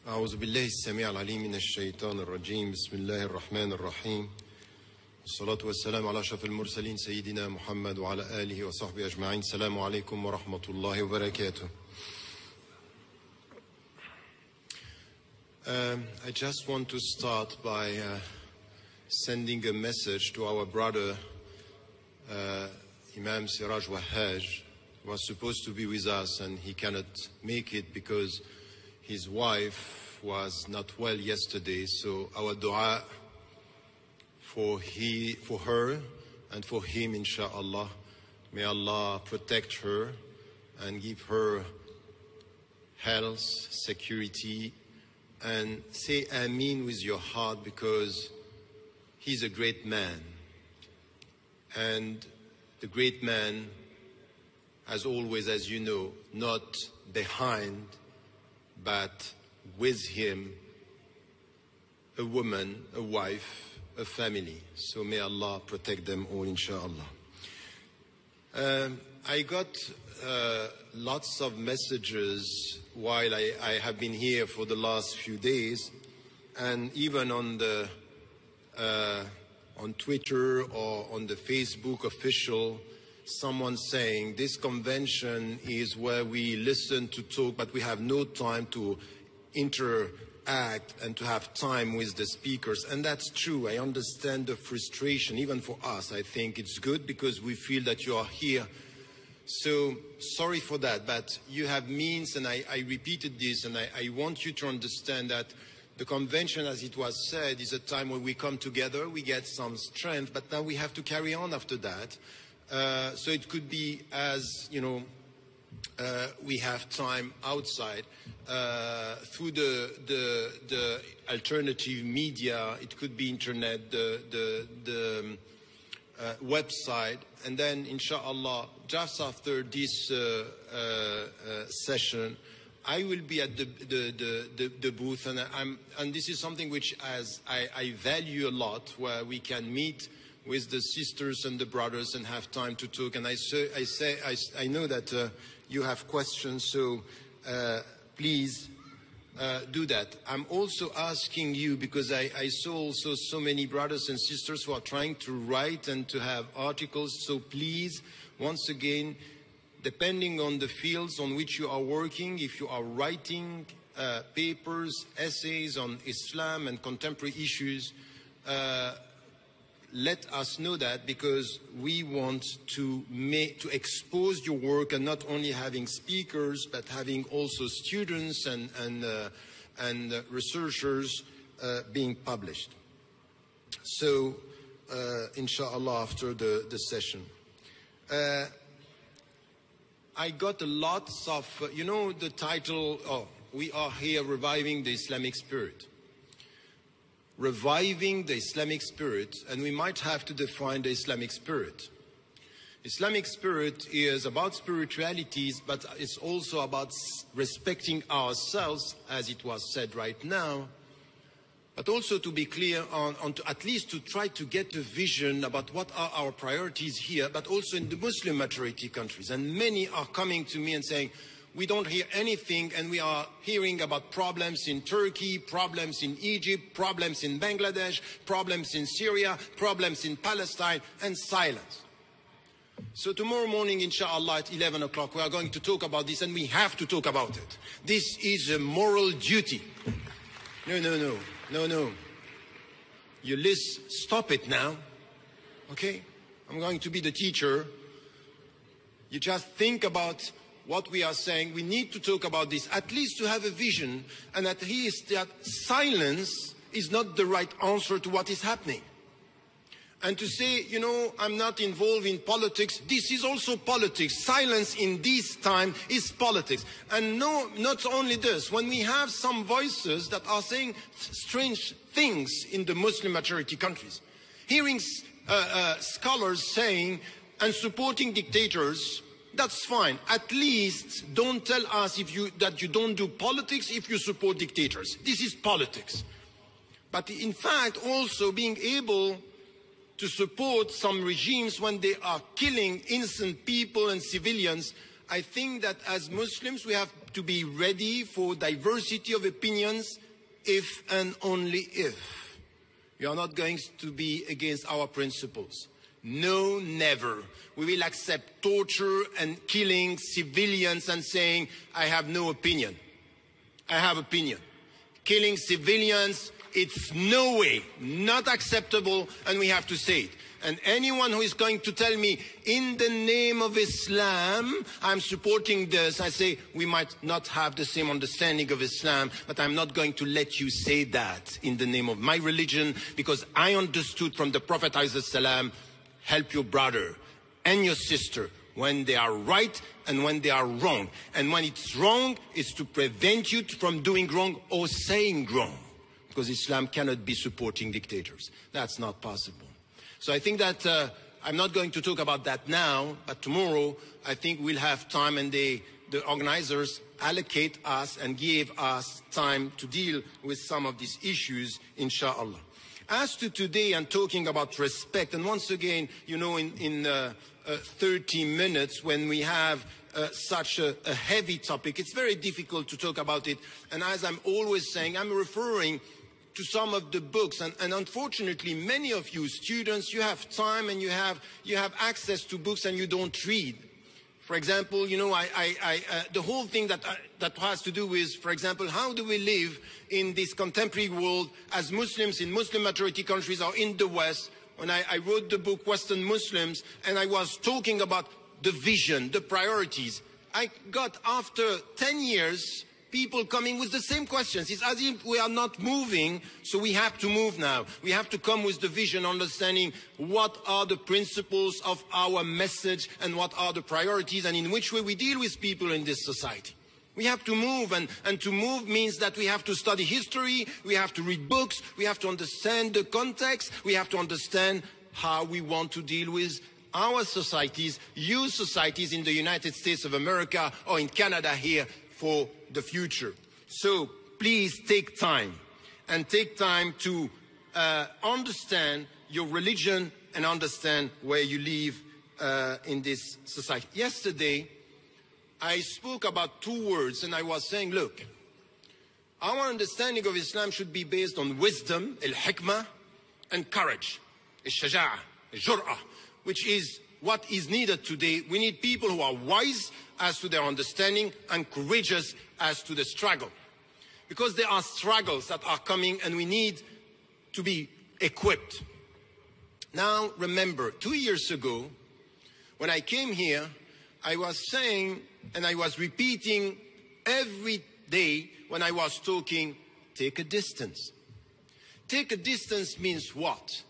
أعوذ بالله السميع العليم من الشيطان الرجيم بسم الله الرحمن الرحيم والصلاة والسلام على أشرف المرسلين سيدنا محمد وعلى آله وصحبه أجمعين السلام عليكم ورحمة الله وبركاته. I just want to start by sending a message to our brother Imam Siraj Wahhaj, who was supposed to be with us and he cannot make it because his wife was not well yesterday. So our dua for her and for him, inshaAllah. May Allah protect her and give her health, security, and say Ameen with your heart, because he's a great man. And the great man, as always, as you know, not behind, but with him, a woman, a wife, a family. So may Allah protect them all, inshallah. I got lots of messages while I have been here for the last few days, and even on the on Twitter or on the Facebook official, someone saying this convention is where we listen to talk, but we have no time to interact and to have time with the speakers. And that's true. I understand the frustration, even for us. I think it's good because we feel that you are here. So sorry for that, but you have means, and I repeated this, and I want you to understand that the convention, as it was said, is a time when we come together, we get some strength, but now we have to carry on after that. So it could be, as you know, we have time outside through the alternative media. It could be internet, the website, and then inshallah, just after this session, I will be at the booth, and this is something which I value a lot, where we can meet with the sisters and the brothers and have time to talk. And I know that you have questions, so please do that. I'm also asking you, because I saw also so many brothers and sisters who are trying to write and to have articles, so please, once again, depending on the fields on which you are working, if you are writing papers, essays on Islam and contemporary issues, let us know that, because we want to expose your work, and not only having speakers, but having also students and researchers being published. So, inshallah, after the session. I got lots of, you know, the title, we are here reviving the Islamic spirit. Reviving the Islamic spirit, and we might have to define the Islamic spirit. Islamic spirit is about spiritualities, but it's also about respecting ourselves, as it was said right now, but also to be clear on at least to try to get a vision about what are our priorities here, but also in the Muslim majority countries. And many are coming to me and saying, we don't hear anything, and we are hearing about problems in Turkey, problems in Egypt, problems in Bangladesh, problems in Syria, problems in Palestine, and silence. So tomorrow morning, inshallah, at 11 o'clock, we are going to talk about this, and we have to talk about it. This is a moral duty. No. You listen, stop it now, okay? I'm going to be the teacher. You just think about what we are saying. We need to talk about this, at least to have a vision, and at least that silence is not the right answer to what is happening. And to say, you know, I'm not involved in politics, this is also politics. Silence in this time is politics. And no, not only this, when we have some voices that are saying strange things in the Muslim majority countries, hearing scholars saying and supporting dictators, that's fine. At least don't tell us that you don't do politics if you support dictators. This is politics. But in fact, also being able to support some regimes when they are killing innocent people and civilians, I think that as Muslims, we have to be ready for diversity of opinions if and only if. We are not going to be against our principles. No, never. We will accept torture and killing civilians and saying, I have no opinion. I have opinion. Killing civilians, it's no way, not acceptable, and we have to say it. And anyone who is going to tell me, in the name of Islam, I'm supporting this, I say, we might not have the same understanding of Islam, but I'm not going to let you say that in the name of my religion, because I understood from the Prophet ﷺ, help your brother and your sister when they are right and when they are wrong. And when it's wrong, it's to prevent you from doing wrong or saying wrong, because Islam cannot be supporting dictators. That's not possible. So I think that I'm not going to talk about that now, but tomorrow I think we'll have time, and the organizers allocate us and give us time to deal with some of these issues, inshallah. As to today, I'm talking about respect, and once again, you know, in 30 minutes, when we have such a heavy topic, it's very difficult to talk about it. And as I'm always saying, I'm referring to some of the books, and unfortunately many of you students, you have time and you have access to books and you don't read. For example, you know, the whole thing that has to do with, for example, how do we live in this contemporary world as Muslims in Muslim majority countries or in the West. When I wrote the book Western Muslims, and I was talking about the vision, the priorities, I got, after 10 years, people coming with the same questions. It's as if we are not moving, so we have to move now. We have to come with the vision, understanding what are the principles of our message and what are the priorities and in which way we deal with people in this society. We have to move, and to move means that we have to study history, we have to read books, we have to understand the context, we have to understand how we want to deal with our societies, your societies in the United States of America or in Canada here, for the future. So please take time, and take time to understand your religion and understand where you live in this society. Yesterday, I spoke about two words, and I was saying, look, our understanding of Islam should be based on wisdom, al-hikmah, and courage, al-shaja'ah, al-jur'ah, which is what is needed today. We need people who are wise as to their understanding and courageous as to the struggle. Because there are struggles that are coming and we need to be equipped. Now remember, 2 years ago, when I came here, I was saying, and I was repeating every day when I was talking, take a distance. Take a distance means what?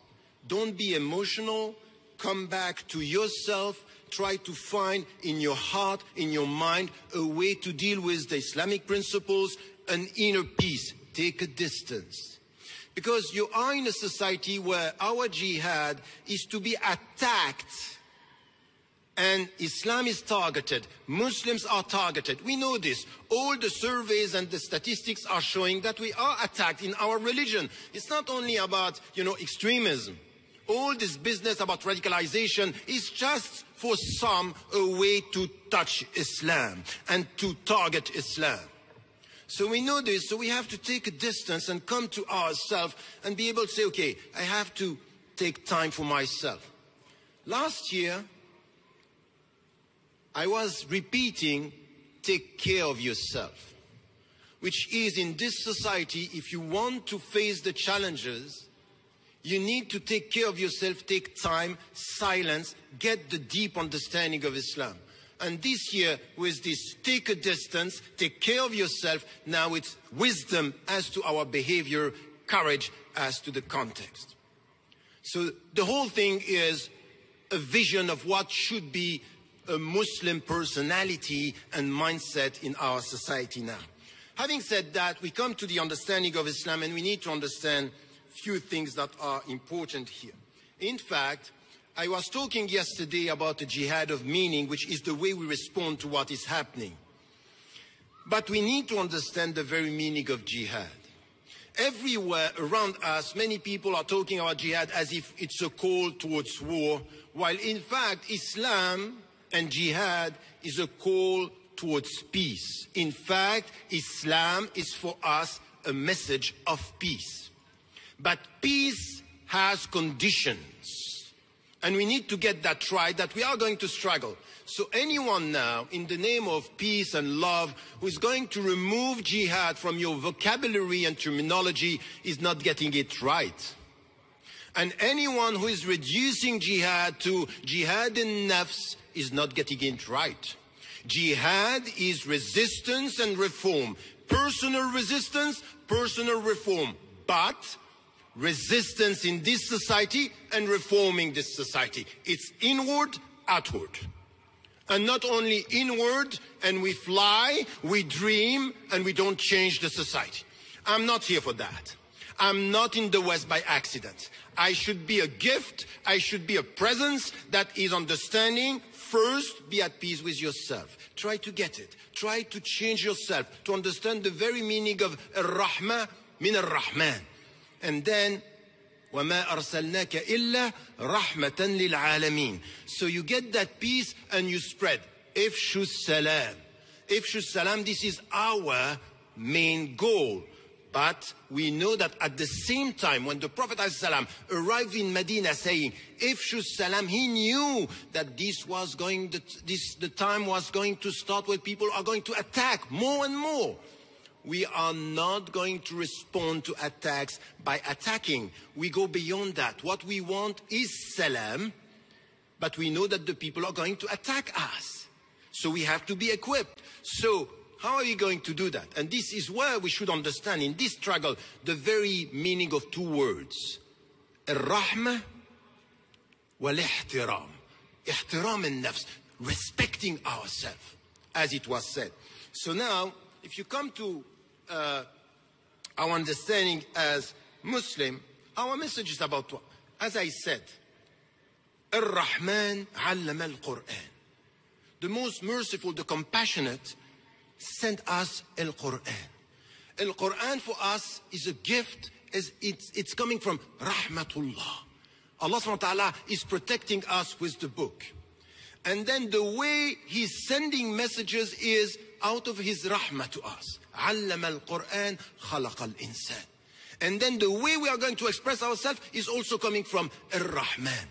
Don't be emotional, come back to yourself, try to find in your heart, in your mind, a way to deal with the Islamic principles, an inner peace. Take a distance. Because you are in a society where our jihad is to be attacked, and Islam is targeted. Muslims are targeted. We know this. All the surveys and the statistics are showing that we are attacked in our religion. It's not only about, you know, extremism. All this business about radicalization is just for some a way to touch Islam and to target Islam. So we know this, so we have to take a distance and come to ourselves and be able to say, okay, I have to take time for myself. Last year, I was repeating, take care of yourself, which is, in this society, if you want to face the challenges, you need to take care of yourself, take time, silence, get the deep understanding of Islam. And this year, with this take a distance, take care of yourself, now it's wisdom as to our behavior, courage as to the context. So the whole thing is a vision of what should be a Muslim personality and mindset in our society now. Having said that, we come to the understanding of Islam, and we need to understand few things that are important here. In fact, I was talking yesterday about the jihad of meaning, which is the way we respond to what is happening. But we need to understand the very meaning of jihad. Everywhere around us, many people are talking about jihad as if it's a call towards war, while in fact, Islam And jihad is a call towards peace. In fact, Islam is for us a message of peace. But peace has conditions. And we need to get that right, that we are going to struggle. So anyone now, in the name of peace and love, who is going to remove jihad from your vocabulary and terminology is not getting it right. And anyone who is reducing jihad to jihad in nafs is not getting it right. Jihad is resistance and reform. Personal resistance, personal reform. But resistance in this society and reforming this society. It's inward, outward. And not only inward, and we fly, we dream, and we don't change the society. I'm not here for that. I'm not in the West by accident. I should be a gift. I should be a presence that is understanding. First, be at peace with yourself. Try to get it. Try to change yourself, to understand the very meaning of Ar-Rahma min Ar-Rahman. And then, وَمَا أَرْسَلْنَاكَ إِلَّا رَحْمَةً لِلْعَالَمِينَ. So you get that peace and you spread. Ifshu salam. Ifshu salam, this is our main goal. But we know that at the same time, when the Prophet ﷺ arrived in Medina saying, Ifshu salam, he knew that the time was going to start where people are going to attack more and more. We are not going to respond to attacks by attacking. We go beyond that. What we want is salam, but we know that the people are going to attack us. So we have to be equipped. So how are we going to do that? And this is where we should understand in this struggle the very meaning of two words. Ar-Rahma wal-Ihtiram. Ihtiram al-Nafs. Respecting ourselves, as it was said. So now, if you come to our understanding as Muslim, our message is about what? As I said, Ar-Rahman 'allama al-Qur'an. The most merciful, the compassionate, sent us Al-Qur'an. Al-Qur'an for us is a gift, it's coming from Rahmatullah. Allah subhanahu wa ta'ala is protecting us with the book. And then the way He's sending messages is out of His rahmah to us. علم القرآن خلق الإنسان. And then the way we are going to express ourselves is also coming from Ar-Rahman.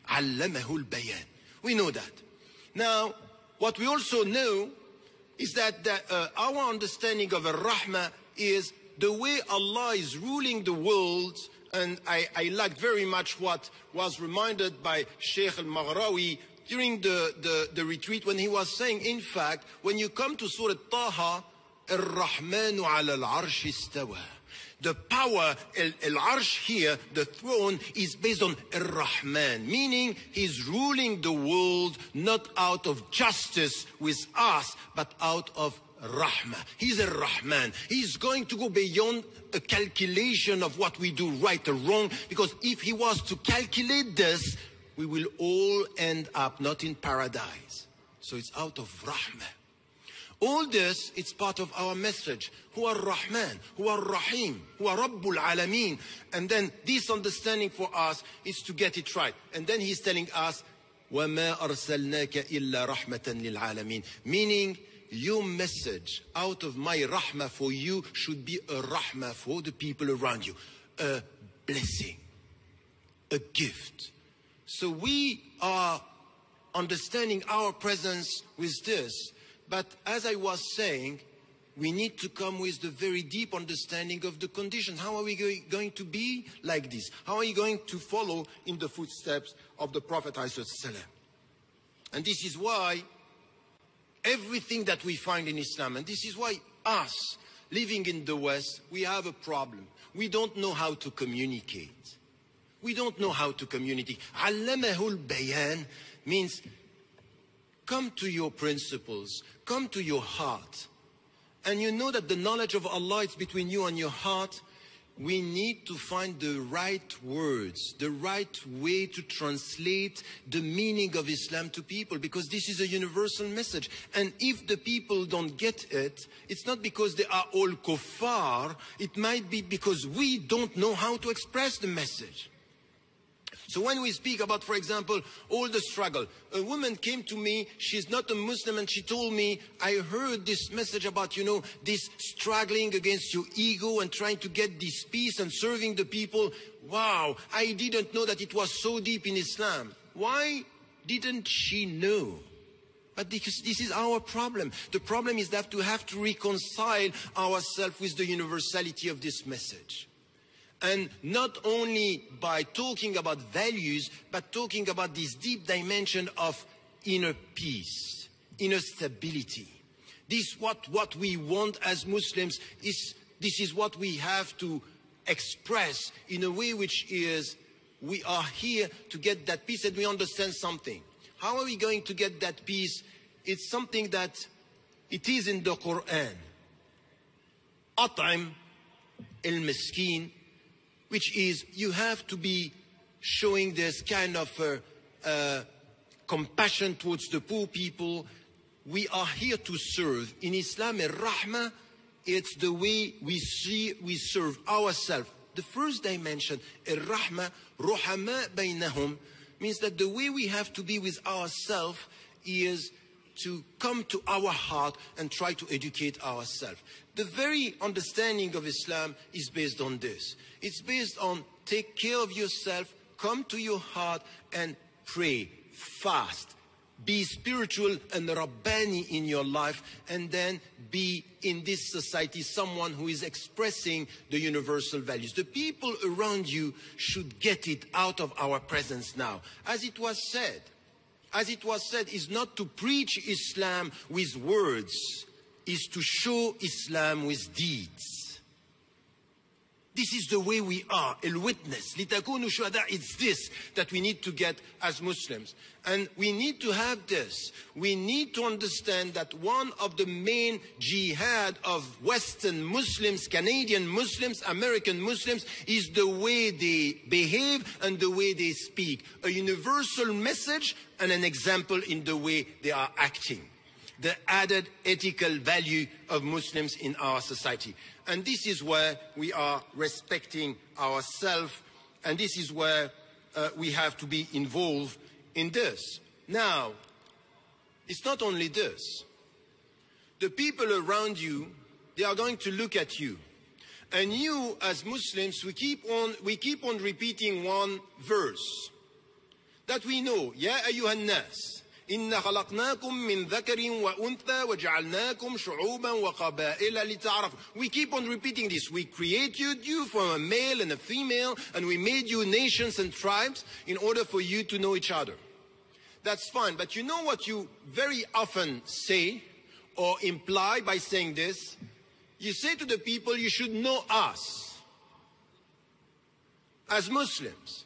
علمه البيان. We know that. Now, what we also know is that our understanding of Ar-Rahmah is the way Allah is ruling the world. And I liked very much what was reminded by Sheikh al-Maghrawi during the retreat when he was saying, in fact, when you come to Surah Taha, Ar-Rahmanu ala al-Arsh istawa. The power, al-Arsh here, the throne, is based on Ar-Rahman, meaning He's ruling the world not out of justice with us, but out of Rahmah. He's a Rahman. He's going to go beyond a calculation of what we do right or wrong, because if He was to calculate this, we will all end up not in paradise. So it's out of Rahmah. All this, it's part of our message. Huwa Ar-Rahman, Huwa Ar-Rahim, Huwa Rabbul Alameen. And then this understanding for us is to get it right. And then He's telling us, وَمَا أَرْسَلْنَاكَ إِلَّا رَحْمَةً لِلْعَالَمِينَ. Meaning, your message out of my rahmah for you should be a rahmah for the people around you. A blessing, a gift. So we are understanding our presence with this. But as I was saying, we need to come with the very deep understanding of the conditions. How are we going to be like this? How are you going to follow in the footsteps of the Prophet ﷺ? And this is why everything that we find in Islam, and this is why us, living in the West, we have a problem. We don't know how to communicate. We don't know how to communicate. Allamahul bayan means come to your principles, come to your heart. And you know that the knowledge of Allah is between you and your heart. We need to find the right words, the right way to translate the meaning of Islam to people, because this is a universal message. And if the people don't get it, it's not because they are all kuffar, it might be because we don't know how to express the message. So when we speak about, for example, all the struggle, a woman came to me, she's not a Muslim, and she told me, I heard this message about, this struggling against your ego and trying to get this peace and serving the people. Wow, I didn't know that it was so deep in Islam. Why didn't she know? But because this is our problem. The problem is that we have to reconcile ourselves with the universality of this message. And not only by talking about values, but talking about this deep dimension of inner peace, inner stability. This what we want as Muslims. This is what we have to express in a way which is, we are here to get that peace, and we understand something. How are we going to get that peace? It's something that it is in the Quran. At'im al-miskin, which is you have to be showing this kind of compassion towards the poor people. We are here to serve. In Islam, al-Rahmah, it's the way we serve ourselves. The first dimension, al-Rahmah, ruhama baynahum, means that the way we have to be with ourselves is to come to our heart and try to educate ourselves. The very understanding of Islam is based on this. It's based on take care of yourself, come to your heart and pray, fast, be spiritual and Rabbani in your life, and then be in this society someone who is expressing the universal values. The people around you should get it out of our presence now. As it was said, is not to preach Islam with words, is to show Islam with deeds. This is the way we are, al-witness. لِتَكُونُوا شُهَدَاءَ. It's this that we need to get as Muslims. And we need to have this. We need to understand that one of the main jihad of Western Muslims, Canadian Muslims, American Muslims, is the way they behave and the way they speak. A universal message and an example in the way they are acting. The added ethical value of Muslims in our society. And this is where we are respecting ourselves, and this is where we have to be involved in this. Now, it's not only this. The people around you, they are going to look at you. And you, as Muslims, we keep on repeating one verse that we know. Ya ayyuhan nas. إِنَّا خَلَقْنَاكُم مِّن ذَكَرٍ وَأُنثَىٰ وَجَعَلْنَاكُمْ شُعُوبًا وَقَبَائِلَ لِتَعَارَفُوا. We keep on repeating this. We created you from a male and a female, and we made you nations and tribes in order for you to know each other. That's fine, but you know what you very often say or imply by saying this? You say to the people, you should know us as Muslims.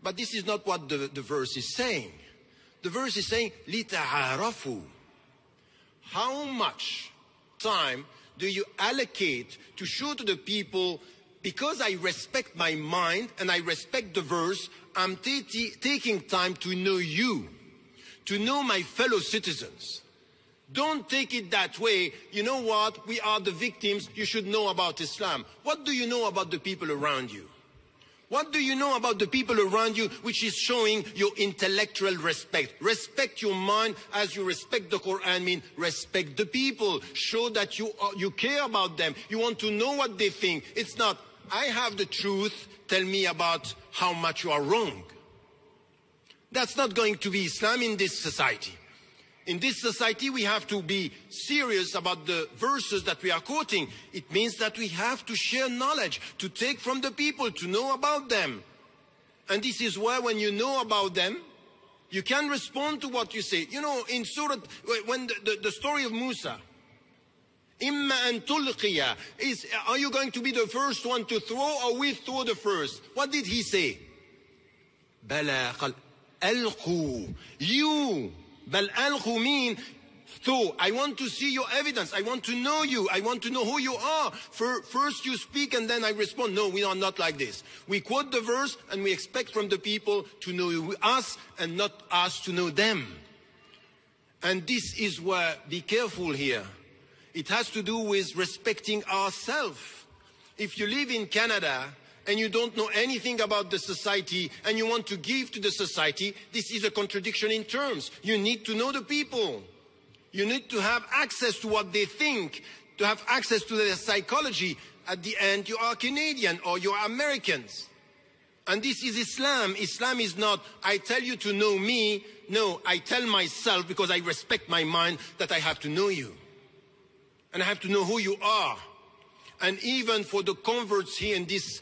But this is not what the verse is saying. The verse is saying, لِتَعَارَفُوا. How much time do you allocate to show to the people, because I respect my mind and I respect the verse, I'm taking time to know you, to know my fellow citizens. Don't take it that way. You know what? We are the victims. You should know about Islam. What do you know about the people around you? What do you know about the people around you, which is showing your intellectual respect? Respect your mind as you respect the Quran. Mean respect the people. Show that you care about them. You want to know what they think. It's not, I have the truth, tell me about how much you are wrong. That's not going to be Islam in this society. In this society, we have to be serious about the verses that we are quoting. It means that we have to share knowledge, to take from the people, to know about them. And this is why when you know about them, you can respond to what you say. You know, in Surah, when the story of Musa, Imma an tulqiya, are you going to be the first one to throw, or we throw the first? What did he say? Bala qal alqu. You. Bal alqu mean throw. I want to see your evidence. I want to know you. I want to know who you are. First you speak and then I respond. No, we are not like this. We quote the verse and we expect from the people to know us and not us to know them. And this is where, be careful here. It has to do with respecting ourselves. If you live in Canada and you don't know anything about the society and you want to give to the society, this is a contradiction in terms. You need to know the people. You need to have access to what they think, to have access to their psychology. At the end, you are Canadian or you are Americans. And this is Islam. Islam is not, I tell you to know me. No, I tell myself, because I respect my mind, that I have to know you. And I have to know who you are. And even for the converts here in this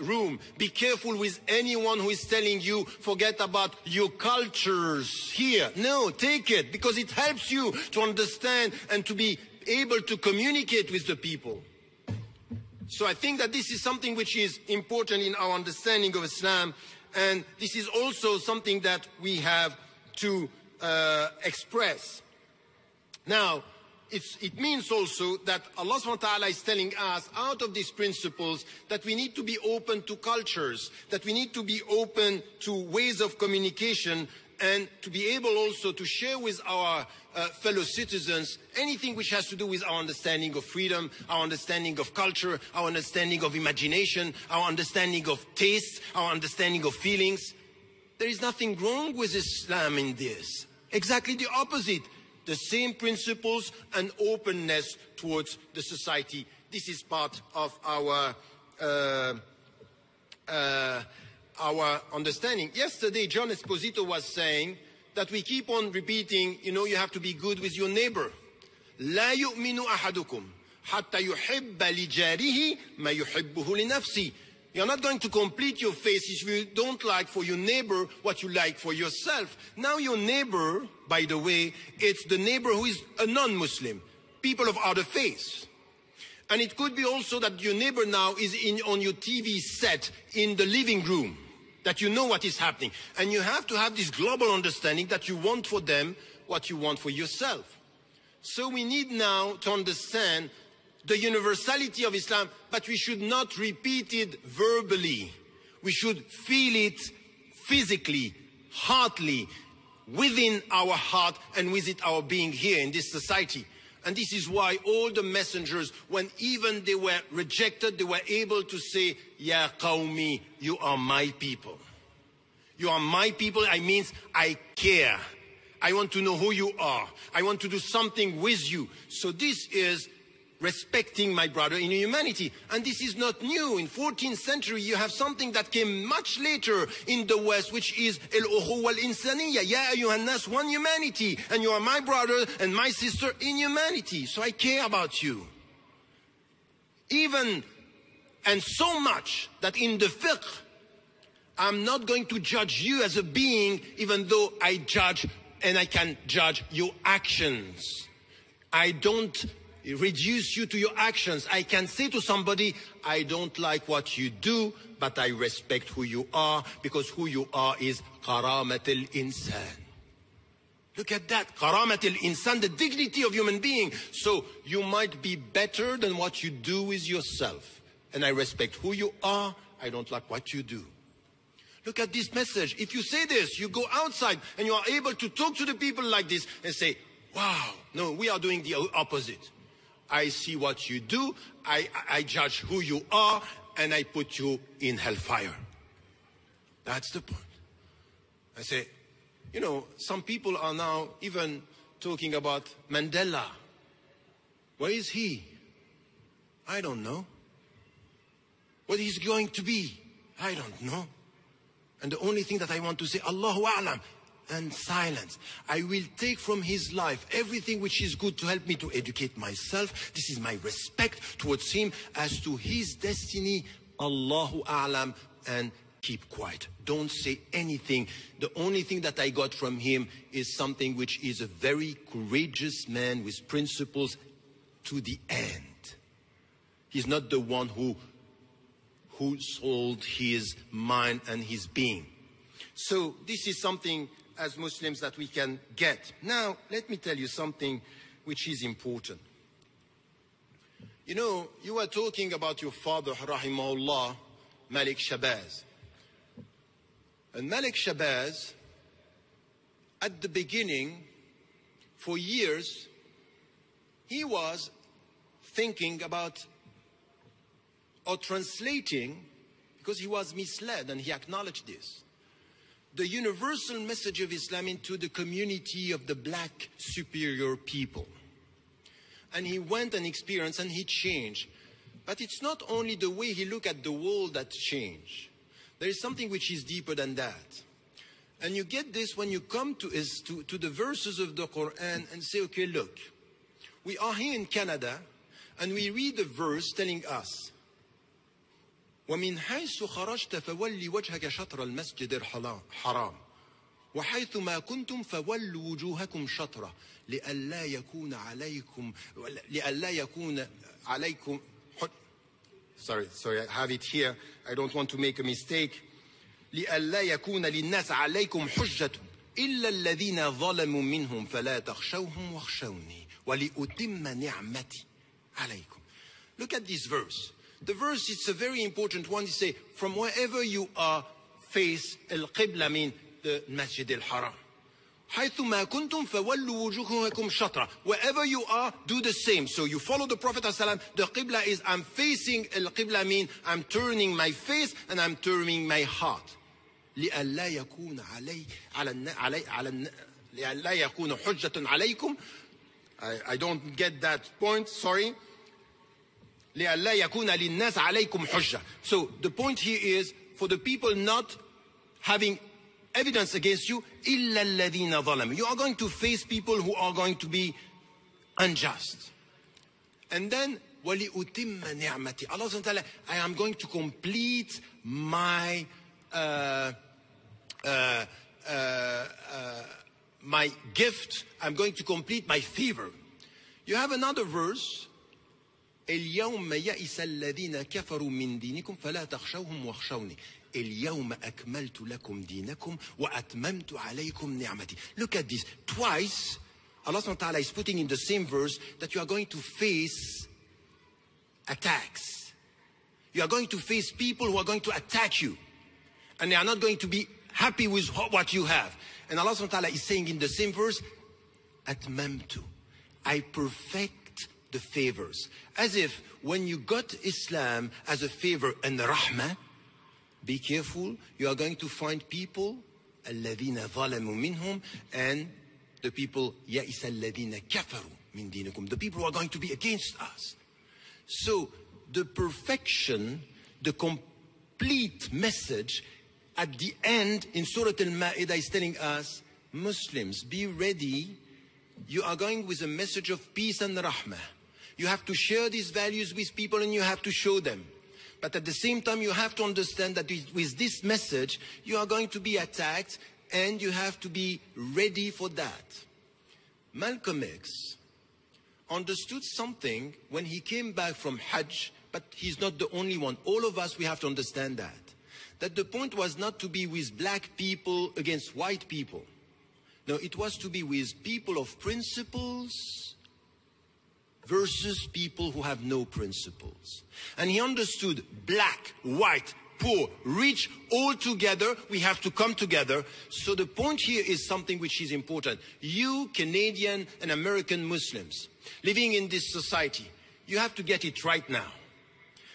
room, be careful with anyone who is telling you, forget about your cultures here. No, take it, because it helps you to understand and to be able to communicate with the people. So I think that this is something which is important in our understanding of Islam, and this is also something that we have to express. Now, it means also that Allah subhanahu wa ta'ala is telling us, out of these principles, that we need to be open to cultures, that we need to be open to ways of communication, and to be able also to share with our fellow citizens anything which has to do with our understanding of freedom, our understanding of culture, our understanding of imagination, our understanding of taste, our understanding of feelings. There is nothing wrong with Islam in this. Exactly the opposite. The same principles and openness towards the society. This is part of our understanding. Yesterday, John Esposito was saying that we keep on repeating, you know, you have to be good with your neighbor. لا يؤمن أحدكم حتى يحب لجاره ما يحبه لنفسه. You're not going to complete your faith if you don't like for your neighbor what you like for yourself. Now your neighbor, by the way, it's the neighbor who is a non-Muslim, people of other faiths. And it could be also that your neighbor now is on your TV set in the living room, that you know what is happening. And you have to have this global understanding that you want for them what you want for yourself. So we need now to understand the universality of Islam, but we should not repeat it verbally. We should feel it physically, heartily, within our heart and within our being here in this society. And this is why all the messengers, when even they were rejected, they were able to say, Ya qawmi, you are my people. You are my people, I means I care. I want to know who you are. I want to do something with you. So this is respecting my brother in humanity. And this is not new. In 14th century, you have something that came much later in the West, which is al-ukhuwa al-insaniyya. Ya ayyuhan nas, one humanity. And you are my brother and my sister in humanity. So I care about you. Even, and so much, that in the fiqh, I'm not going to judge you as a being, even though I judge and I can judge your actions. I don't reduce you to your actions. I can say to somebody, I don't like what you do, but I respect who you are, because who you are is karamat al-insan. Look at that, karamat al-insan, the dignity of human being. So you might be better than what you do with yourself. And I respect who you are, I don't like what you do. Look at this message. If you say this, you go outside and you are able to talk to the people like this and say, wow, no, we are doing the opposite. I see what you do, I judge who you are, and I put you in hellfire. That's the point. I say, you know, some people are now even talking about Mandela. Where is he? I don't know. What he's going to be? I don't know. And the only thing that I want to say, Allahu A'lam, and silence. I will take from his life everything which is good to help me to educate myself. This is my respect towards him. As to his destiny, Allahu A'lam, and keep quiet. Don't say anything. The only thing that I got from him is something which is a very courageous man with principles to the end. He's not the one who sold his mind and his being. So this is something as Muslims that we can get. Now, let me tell you something which is important. You know, you were talking about your father, rahimahullah, Malik Shabazz. And Malik Shabazz, at the beginning, for years, he was thinking about or translating because he was misled and he acknowledged this. The universal message of Islam into the community of the black superior people. And he went and experienced and he changed. But it's not only the way he looked at the world that changed. There is something which is deeper than that. And you get this when you come to the verses of the Quran and say, okay, look, we are here in Canada and we read the verse telling us, وَمِنْ حَيْثُ خَرَجْتَ فَوَلِّ وَجْهَكَ شَطْرَ الْمَسْجِدِ الْحَرَامِ وَحَيْثُ مَا كُنْتُمْ فَوَلُّوا وُجُوهَكُمْ شَطْرَهُ لِئَلَّا يَكُونَ عَلَيْكُمْ Sorry, I have it here. I don't want to make a mistake. لِئَلَّا يَكُونَ لِلنَّاسِ عَلَيْكُمْ حُجَّةٌ إِلَّا الَّذِينَ ظَلَمُوا مِنْهُمْ فَلَا تَخْشَوْهُمْ وَاخْشَوْنِي وَلِأُتِمَّ نِعْمَتِي عَلَيْكُمْ. Look at this verse. The verse, it's a very important one. It says, from wherever you are, face al-Qibla, mean the Masjid al-Haram. حَيْثُ مَا كُنْتُمْ فَوَلُّوا وُجُوهَكُمْ شَطْرًا. Wherever you are, do the same. So you follow the Prophet ﷺ. The Qibla is, I'm facing al-Qibla, mean I'm turning my face and I'm turning my heart. لِأَلَّا يَكُونَ حُجَّةٌ عَلَيْكُمْ. I don't get that point, sorry. لِأَلَّا يَكُونَ لِلنَّاسِ عَلَيْكُمْ حُجَّةٌ. So the point here is, for the people not having evidence against you, إِلَّا الَّذِينَ ظَلَمُوا. You are going to face people who are going to be unjust. And then, وَلِأُتِمَّ نِعْمَتِي. Allah subhanahu wa ta'ala, I am going to complete my my gift. I'm going to complete my favor. You have another verse. اليوم يئس الذين كفروا من دينكم فلا تخشوهم واخشوني اليوم أكملت لكم دينكم وأتممت عليكم نعمتي. Look at this. Twice, Allah subhanahu wa ta'ala is putting in the same verse that you are going to face attacks. You are going to face people who are going to attack you. And they are not going to be happy with what you have. And Allah subhanahu wa ta'ala is saying in the same verse, أتممت. I perfect the favors. As if when you got Islam as a favor and rahmah, be careful, you are going to find people, الَّذِينَ ظَلَمُوا مِنْهُمْ, and the people, يَئِسَ الَّذِينَ كَفَرُوا مِنْ دِينِكُمْ, the people who are going to be against us. So the perfection, the complete message at the end in Surah Al-Ma'idah is telling us, Muslims, be ready. You are going with a message of peace and rahmah. You have to share these values with people and you have to show them. But at the same time, you have to understand that with this message, you are going to be attacked and you have to be ready for that. Malcolm X understood something when he came back from Hajj, but he's not the only one. All of us, we have to understand that. That the point was not to be with black people against white people. No, it was to be with people of principles versus people who have no principles. And he understood black, white, poor, rich, all together, we have to come together. So the point here is something which is important. You, Canadian and American Muslims, living in this society, you have to get it right now.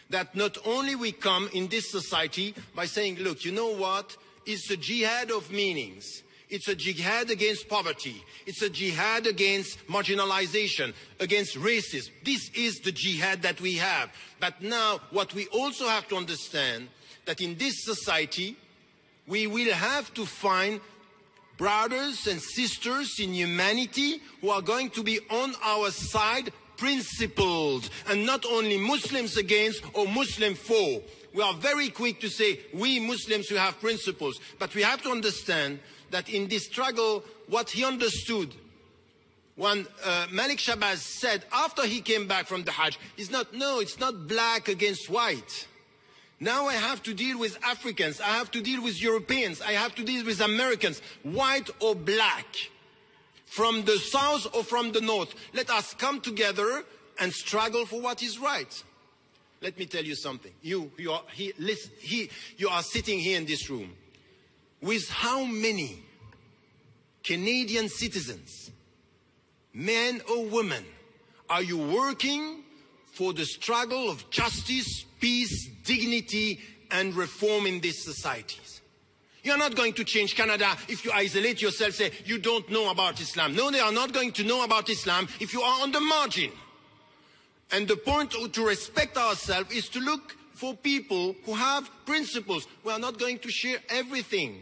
That not only we come in this society by saying, look, you know what? It's a jihad of meanings. It's a jihad against poverty. It's a jihad against marginalization, against racism. This is the jihad that we have. But now what we also have to understand that in this society, we will have to find brothers and sisters in humanity who are going to be on our side, principled, and not only Muslims against or Muslim for. We are very quick to say, we Muslims, we have principles. But we have to understand that in this struggle, what he understood, when Malik Shabazz said after he came back from the Hajj, is not, no, it's not black against white. Now I have to deal with Africans, I have to deal with Europeans, I have to deal with Americans, white or black, from the south or from the north. Let us come together and struggle for what is right. Let me tell you something. You are sitting here in this room. With how many Canadian citizens, men or women, are you working for the struggle of justice, peace, dignity, and reform in these societies. You're not going to change Canada if you isolate yourself, say you don't know about Islam. No, they are not going to know about Islam if you are on the margin. And the point to respect ourselves is to look for people who have principles. We are not going to share everything.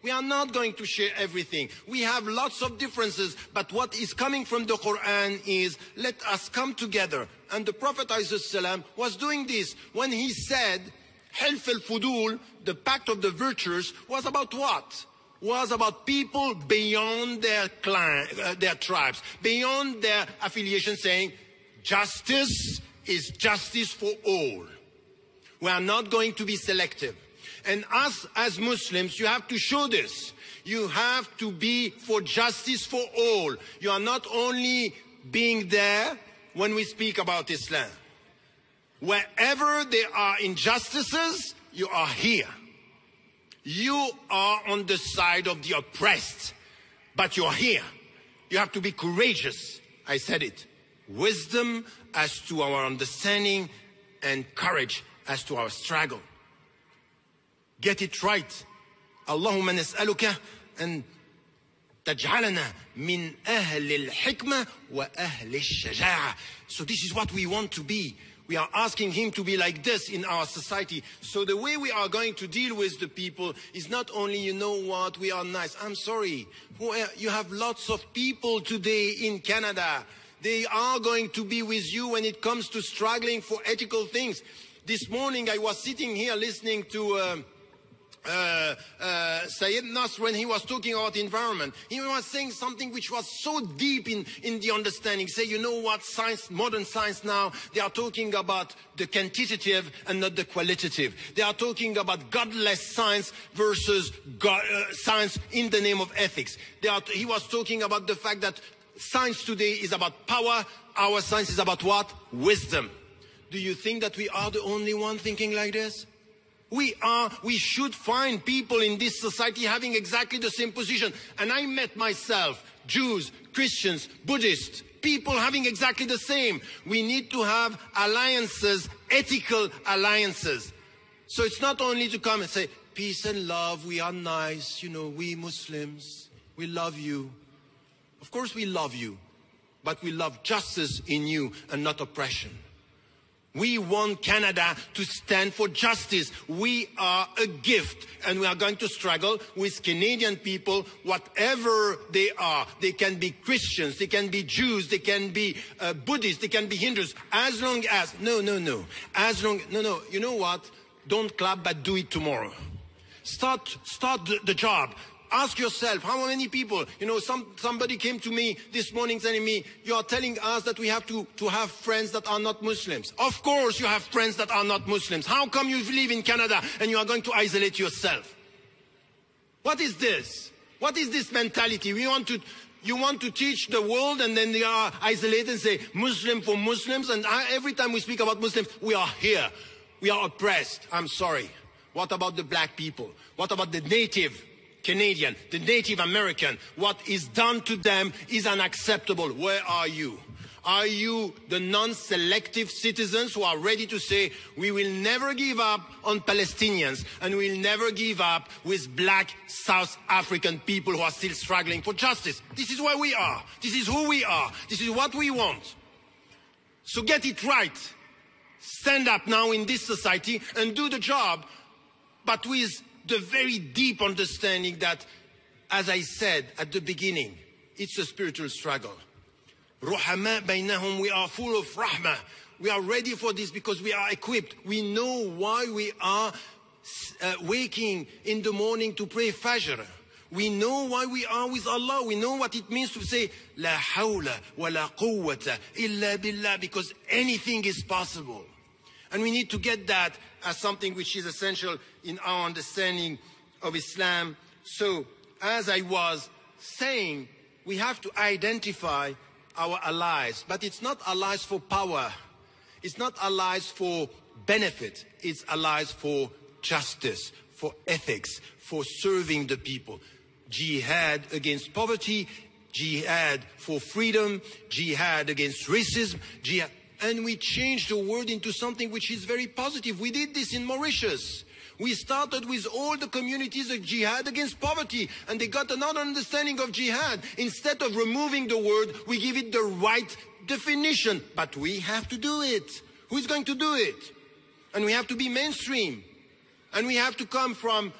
We are not going to share everything. We have lots of differences, but what is coming from the Quran is, let us come together. And the Prophet ﷺ was doing this when he said, Hilf al-Fudul, the pact of the virtues, was about what? Was about people beyond their clan, their tribes, beyond their affiliation, saying, justice is justice for all. We are not going to be selective. And us as Muslims, you have to show this. You have to be for justice for all. You are not only being there when we speak about Islam. Wherever there are injustices, you are here. You are on the side of the oppressed, but you are here. You have to be courageous. I said it. Wisdom as to our understanding and courage as to our struggle. Get it right. اللهم نسألك أن تجعلنا من أهل الحكمة وأهل الشجاعة. So this is what we want to be. We are asking him to be like this in our society. So the way we are going to deal with the people is not only, you know what, we are nice. I'm sorry. You have lots of people today in Canada. They are going to be with you when it comes to struggling for ethical things. This morning I was sitting here listening to Sayyid Nasr when he was talking about environment. He was saying something which was so deep in the understanding. Say, you know what, science, modern science now, they are talking about the quantitative and not the qualitative. They are talking about godless science versus science in the name of ethics. He was talking about the fact that science today is about power. Our science is about what? Wisdom. Do you think that we are the only one thinking like this? We should find people in this society having exactly the same position. And I met myself, Jews, Christians, Buddhists, people having exactly the same. We need to have alliances, ethical alliances. So it's not only to come and say, peace and love, we are nice, you know, we Muslims, we love you. Of course we love you, but we love justice in you and not oppression. We want Canada to stand for justice. We are a gift, and we are going to struggle with Canadian people, whatever they are. They can be Christians, they can be Jews, they can be Buddhists, they can be Hindus, as long as, no, you know what? Don't clap, but do it tomorrow. Start the job. Ask yourself, how many people, you know, somebody came to me this morning telling me, you are telling us that we have to have friends that are not Muslims. Of course you have friends that are not Muslims. How come you live in Canada and you are going to isolate yourself? What is this? What is this mentality? You want to teach the world and then they are isolated and say Muslim for Muslims, and every time we speak about Muslims, we are here. We are oppressed. I'm sorry. What about the black people? What about the native Canadian, the Native American? What is done to them is unacceptable. Where are you? Are you the non-selective citizens who are ready to say, we will never give up on Palestinians and we will never give up with black South African people who are still struggling for justice? This is where we are. This is who we are. This is what we want. So get it right. Stand up now in this society and do the job, but with the very deep understanding that, as I said at the beginning, it's a spiritual struggle. Ruhama bainahum, we are full of rahmah. We are ready for this because we are equipped. We know why we are waking in the morning to pray Fajr. We know why we are with Allah. We know what it means to say La hawla wa la quwwata illa billah, because anything is possible. And we need to get that as something which is essential in our understanding of Islam. So, as I was saying, we have to identify our allies. But it's not allies for power. It's not allies for benefit. It's allies for justice, for ethics, for serving the people. Jihad against poverty, jihad for freedom, jihad against racism, jihad. And we changed the word into something which is very positive. We did this in Mauritius. We started with all the communities of jihad against poverty, and they got another understanding of jihad. Instead of removing the word, we give it the right definition. But we have to do it. Who is going to do it? And we have to be mainstream. And we have to come from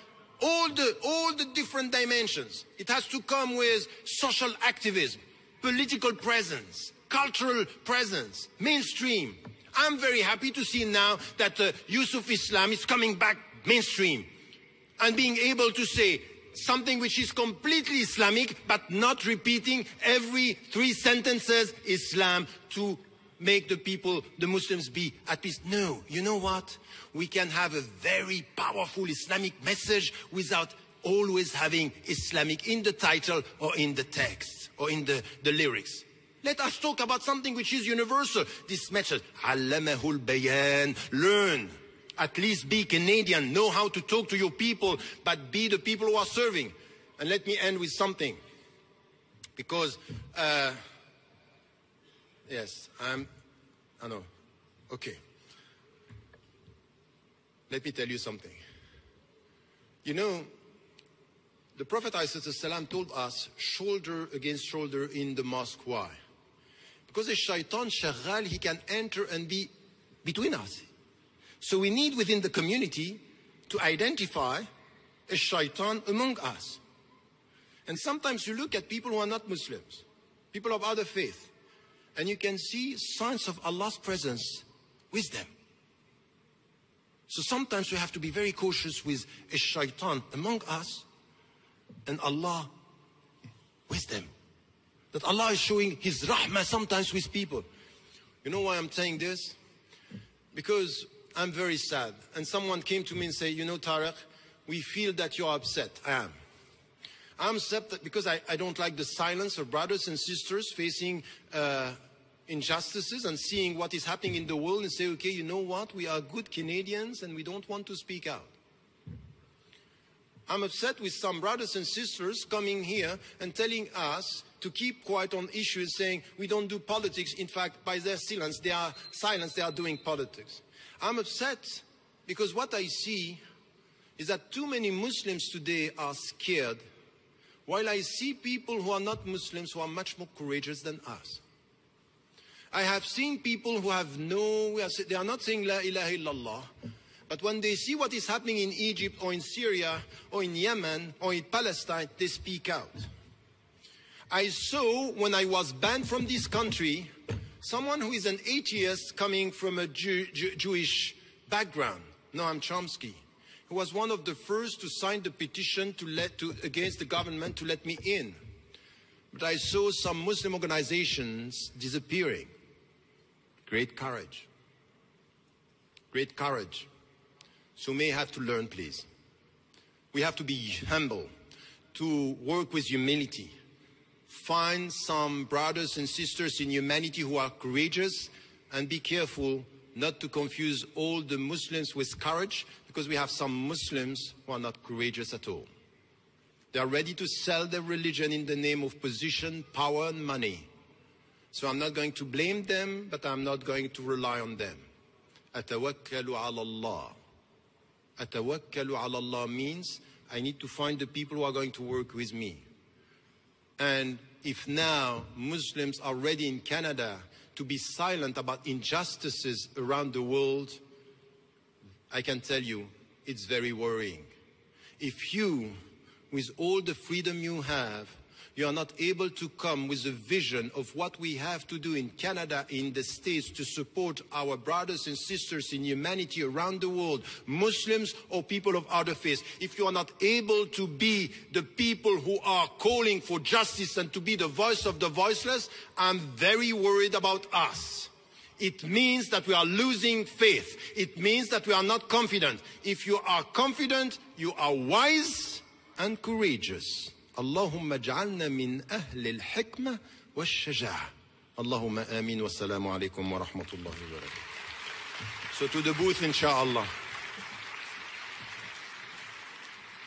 all the different dimensions. It has to come with social activism, political presence, cultural presence, mainstream. I'm very happy to see now that use of Islam is coming back mainstream and being able to say something which is completely Islamic, but not repeating every 3 sentences Islam to make the people, the Muslims, be at peace. No, you know what? We can have a very powerful Islamic message without always having Islamic in the title or in the text or in the lyrics. Let us talk about something which is universal. This message, Allamahul Bayan, learn. At least be Canadian, know how to talk to your people, but be the people who are serving. And let me end with something. Because, yes, I know. Okay. Let me tell you something. You know, the Prophet ﷺ told us shoulder against shoulder in the mosque. Why? Because the shaitan shaghal, he can enter and be between us. So we need within the community to identify a shaitan among us. And sometimes you look at people who are not Muslims, people of other faith, and you can see signs of Allah's presence with them. So sometimes we have to be very cautious with a shaitan among us and Allah with them. That Allah is showing His rahmah sometimes with people. You know why I'm saying this? Because I'm very sad. And someone came to me and said, you know, Tariq, we feel that you're upset. I am. I'm upset because I don't like the silence of brothers and sisters facing injustices and seeing what is happening in the world and say, okay, you know what? We are good Canadians and we don't want to speak out. I'm upset with some brothers and sisters coming here and telling us to keep quiet on issues, saying we don't do politics. In fact, by their silence, they are doing politics. I'm upset because what I see is that too many Muslims today are scared, while I see people who are not Muslims who are much more courageous than us. I have seen people who have they are not saying La ilaha illallah, but when they see what is happening in Egypt or in Syria or in Yemen or in Palestine, they speak out. I saw, when I was banned from this country, someone who is an atheist coming from a Jewish background, Noam Chomsky, who was one of the first to sign the petition against the government to let me in. But I saw some Muslim organizations disappearing. Great courage. Great courage. So we have to learn, please. We have to be humble, to work with humility. Find some brothers and sisters in humanity who are courageous, and be careful not to confuse all the Muslims with courage, because we have some Muslims who are not courageous at all. They are ready to sell their religion in the name of position, power, and money. So I'm not going to blame them, but I'm not going to rely on them. Atawakkalu ala Allah. Atawakkalu ala Allah means I need to find the people who are going to work with me. And if now Muslims are ready in Canada to be silent about injustices around the world, I can tell you it's very worrying. If you, with all the freedom you have, you are not able to come with a vision of what we have to do in Canada, in the States, to support our brothers and sisters in humanity around the world, Muslims or people of other faiths, if you are not able to be the people who are calling for justice and to be the voice of the voiceless, I'm very worried about us. It means that we are losing faith. It means that we are not confident. If you are confident, you are wise and courageous. اللهم اجعلنا من أهل الحكمة والشجاعة. اللهم آمين والسلام عليكم ورحمة الله وبركاته. So to the booth, inshallah.